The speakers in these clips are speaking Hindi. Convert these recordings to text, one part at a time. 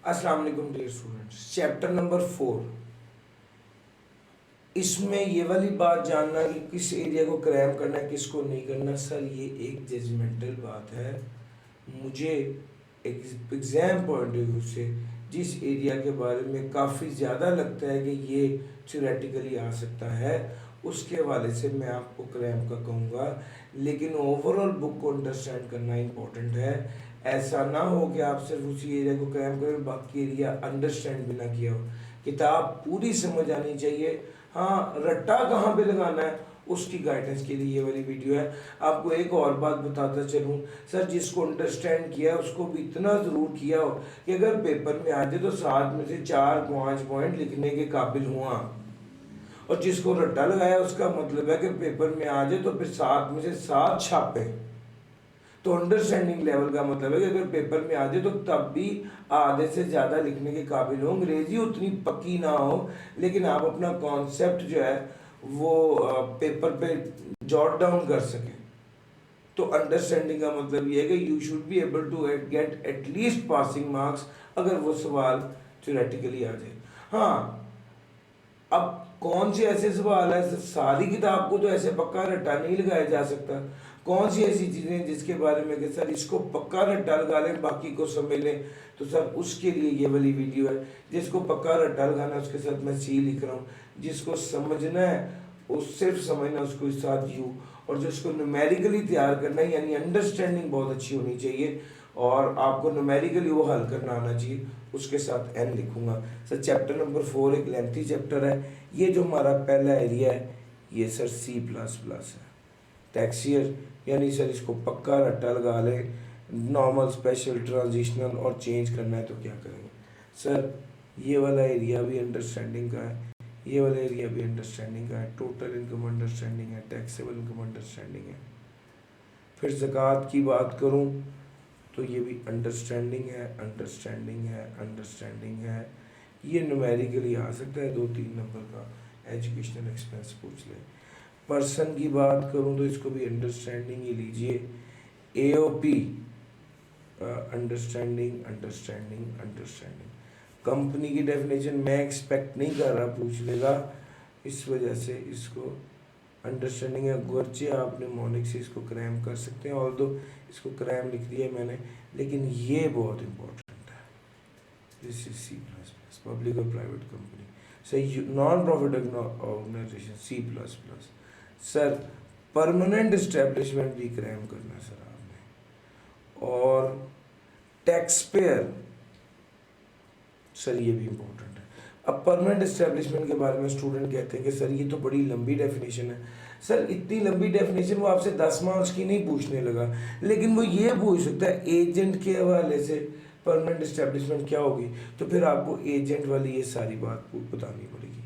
अस्सलाम वालेकुम डियर स्टूडेंट्स, चैप्टर नंबर 4। इसमें ये वाली बात जानना कि किस एरिया को क्रैम करना है, किसको नहीं करना, सर ये एक जजमेंटल बात है। मुझे एग्ज़ाम पॉइंट ऑफ व्यू से जिस एरिया के बारे में काफ़ी ज़्यादा लगता है कि ये थ्योरेटिकली आ सकता है, उसके हवाले से मैं आपको क्रैम का कहूँगा। लेकिन ओवरऑल बुक को अंडरस्टैंड करना इम्पोर्टेंट है। ऐसा ना हो कि आप सिर्फ उसी एरिया को क्रैम करें, बाकी एरिया अंडरस्टैंड भी ना किया हो। किताब पूरी समझ आनी चाहिए। हाँ, रट्टा कहाँ पे लगाना है उसकी गाइडेंस के लिए ये वाली वीडियो है। आपको एक और बात बताता चलूँ, सर जिसको अंडरस्टैंड किया है उसको भी इतना ज़रूर किया हो कि अगर पेपर में आ जाए तो 7 में से 4-5 पॉइंट लिखने के काबिल हुआ। और जिसको रट्टा लगाया उसका मतलब है कि पेपर में आ जाए तो फिर 7 में से 7 छापे। तो अंडरस्टैंडिंग लेवल का मतलब है कि अगर पेपर में आ जाए तो तब भी आधे से ज़्यादा लिखने के काबिल हो। अंग्रेजी उतनी पक्की ना हो, लेकिन आप अपना कॉन्सेप्ट जो है वो पेपर पे जॉट डाउन कर सकें। तो अंडरस्टैंडिंग का मतलब ये है कि you should be able to get at least passing marks अगर वो सवाल थ्योरेटिकली आ जाए। हाँ, अब कौन से ऐसे सवाल है, सारी किताब को तो ऐसे पक्का रट्टा नहीं लगाया जा सकता। कौन सी ऐसी चीज़ें जिसके बारे में कि सर इसको पक्का रट्टा लगा लें, बाकी को समझ लें, तो सर उसके लिए ये वाली वीडियो है। जिसको पक्का रट्टा लगाना है उसके साथ मैं सी लिख रहा हूँ, जिसको समझना है उस सिर्फ समझना उसको इस साथ यू, और जिसको न्यूमेरिकली तैयार करना है यानी अंडरस्टैंडिंग बहुत अच्छी होनी चाहिए और आपको न्यूमेरिकली वो हल करना आना चाहिए, उसके साथ एन लिखूंगा। सर चैप्टर नंबर 4 एक लेंथी चैप्टर है। ये जो हमारा पहला एरिया है ये सर C++ है। टैक्सियर यानी सर इसको पक्का रट्टा लगा लें। नॉर्मल, स्पेशल, ट्रांजिशनल और चेंज करना है तो क्या करेंगे। सर ये वाला एरिया भी अंडरस्टैंडिंग का है, ये वाला एरिया भी अंडरस्टैंडिंग का है। टोटल इनकम अंडरस्टैंडिंग है, टैक्सेबल इनकम अंडरस्टैंडिंग है। फिर ज़कात की बात करूं तो ये भी अंडरस्टैंडिंग है, अंडरस्टैंडिंग है, अंडरस्टैंडिंग है। ये न्यूमेरिकली आ सकता है 2-3 नंबर का, एजुकेशनल एक्सपेंस पूछ ले। पर्सन की बात करूं तो इसको भी अंडरस्टैंडिंग ही लीजिए। AOP understanding, understanding, understanding. Company की डेफिनेशन मैं एक्सपेक्ट नहीं कर रहा पूछ लेगा, इस वजह से इसको अंडरस्टैंडिंग है। गर्चे आप निमोनिक से इसको क्रैम कर सकते हैं, ऑल्दो इसको क्रैम लिख दिया मैंने, लेकिन ये बहुत इंपॉर्टेंट है। दिस इज C++, पब्लिक और private company. Sir non profit organization C++। Sir permanent establishment भी क्रैम करना है सर आपने, और टैक्स पेयर सर ये भी इम्पोर्टेंट है। अब परमानेंट इस्टेब्लिशमेंट के बारे में स्टूडेंट कहते हैं कि सर ये तो बड़ी लंबी डेफिनेशन है। सर इतनी लंबी डेफिनेशन वो आपसे 10 मार्क्स की नहीं पूछने लगा, लेकिन वो ये पूछ सकता है एजेंट के हवाले से परमानेंट इस्टेब्लिशमेंट क्या होगी, तो फिर आपको एजेंट वाली ये सारी बात बतानी पड़ेगी।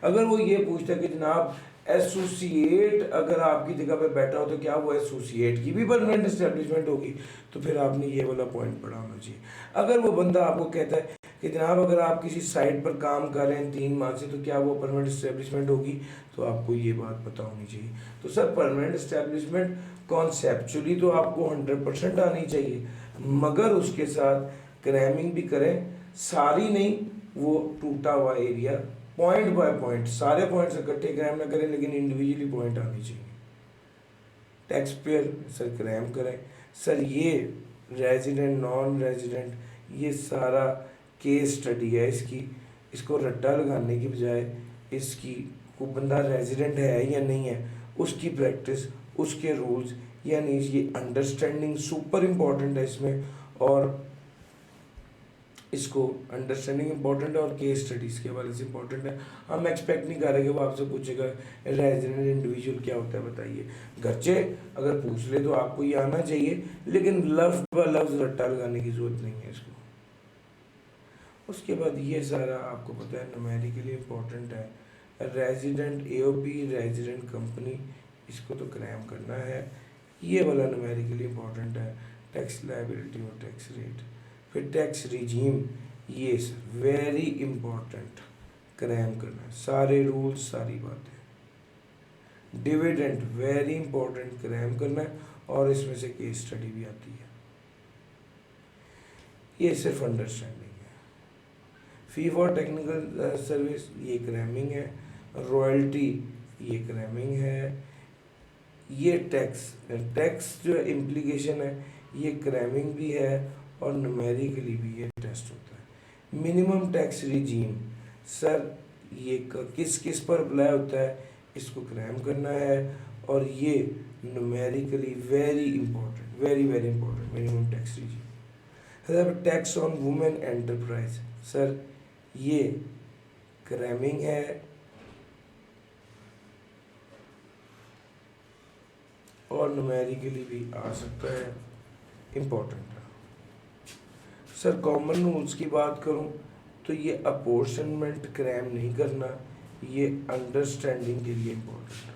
अगर वो ये पूछता है कि जनाब एसोसिएट अगर आपकी जगह पे बैठा हो तो क्या वो एसोसिएट की भी परमानेंट इस्टेब्लिशमेंट होगी, तो फिर आपने ये वाला पॉइंट पढ़ा होना चाहिए। अगर वो बंदा आपको कहता है कि जनाब अगर आप किसी साइट पर काम कर रहे हैं 3 माह से तो क्या वो परमानेंट इस्टेब्लिशमेंट होगी, तो आपको ये बात पता होनी चाहिए। तो सर परमानेंट इस्टेब्लिशमेंट कॉन्सेप्चुअली तो आपको 100% आनी चाहिए, मगर उसके साथ क्रैमिंग भी करें, सारी नहीं, वो टूटा हुआ एरिया पॉइंट बाय पॉइंट, सारे पॉइंट्स इकट्ठे क्रैम ना करें लेकिन इंडिविजुअली पॉइंट आनी चाहिए। टैक्स पेयर सर क्रैम करें। सर ये रेजिडेंट, नॉन रेजिडेंट, ये सारा केस स्टडी है इसकी। इसको रट्टा लगाने की बजाय इसकी को बंदा रेजिडेंट है या नहीं है उसकी प्रैक्टिस, उसके रूल्स, यानी ये अंडरस्टैंडिंग सुपर इम्पोर्टेंट है इसमें, और इसको अंडरस्टैंडिंग इंपॉर्टेंट है और केस स्टडीज़ के हवाले से इंपॉर्टेंट है। हम एक्सपेक्ट नहीं कर रहे कि वो आपसे पूछेगा रेजिडेंट इंडिविजुअल क्या होता है बताइए। घरचे अगर पूछ ले तो आपको ये आना चाहिए, लेकिन लफ्ज़ ब लफ्ज़ रट्टा लगाने की ज़रूरत नहीं है इसको। उसके बाद ये सारा आपको पता है न्यूमेरिकली इम्पोर्टेंट है। रेजिडेंट AOP, रेजिडेंट कंपनी, इसको तो क्रैम करना है। ये वाला न्यूमेरिकली इम्पोर्टेंट है। टैक्स लायबिलिटी और टैक्स रेट। फिर टैक्स रिजीम, ये सर वेरी इम्पोर्टेंट, क्रैम करना है सारे रूल्स, सारी बातें। डिविडेंड वेरी इंपॉर्टेंट, क्रैम करना है, और इसमें से केस स्टडी भी आती है। ये सिर्फ अंडरस्टैंडिंग है। फी फॉर टेक्निकल सर्विस ये क्रैमिंग है, रॉयल्टी ये क्रैमिंग है, ये टैक्स टैक्स जो इम्प्लीकेशन है ये क्रैमिंग भी है और न्यूमेरिकली भी ये टेस्ट होता है। मिनिमम टैक्स रिजीम सर ये किस किस पर अप्लाई होता है, इसको क्रैम करना है और ये numerically very important, very very important minimum tax regime. Sir tax on women enterprise sir ये क्रैमिंग है और न्यूमेरिकली भी आ सकता है, इम्पोर्टेंट है। सर कॉमन रूल्स की बात करूं तो ये अपॉर्शनमेंट क्रैम नहीं करना, ये अंडरस्टैंडिंग के लिए इम्पोर्टेंट है।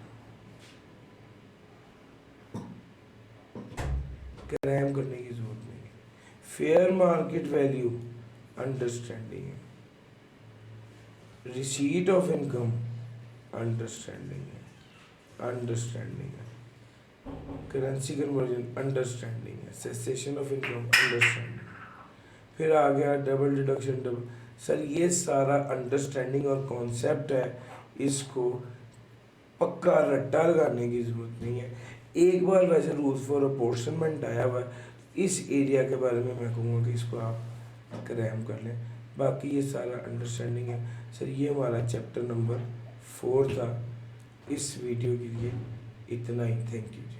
क्रैम करने की जरूरत नहीं है। फेयर मार्केट वैल्यू अंडरस्टैंडिंग है। रिसीट ऑफ इनकम अंडरस्टैंडिंग है, अंडरस्टैंडिंग है। करेंसी कन्वर्जन अंडरस्टैंडिंग है। Cessation of income understanding. फिर आ गया डबल डिडक्शन डबल। सर ये सारा अंडरस्टैंडिंग और कॉन्सेप्ट है, इसको पक्का रट्टा लगाने की ज़रूरत नहीं है। एक बार वैसे रूल्स फॉर अपॉर्शनमेंट आया हुआ है, इस एरिया के बारे में मैं कहूँगा कि इसको आप क्रैम कर लें, बाकी ये सारा अंडरस्टैंडिंग है। सर ये हमारा चैप्टर नंबर 4 था। इस वीडियो के लिए इतना ही, थैंक यू।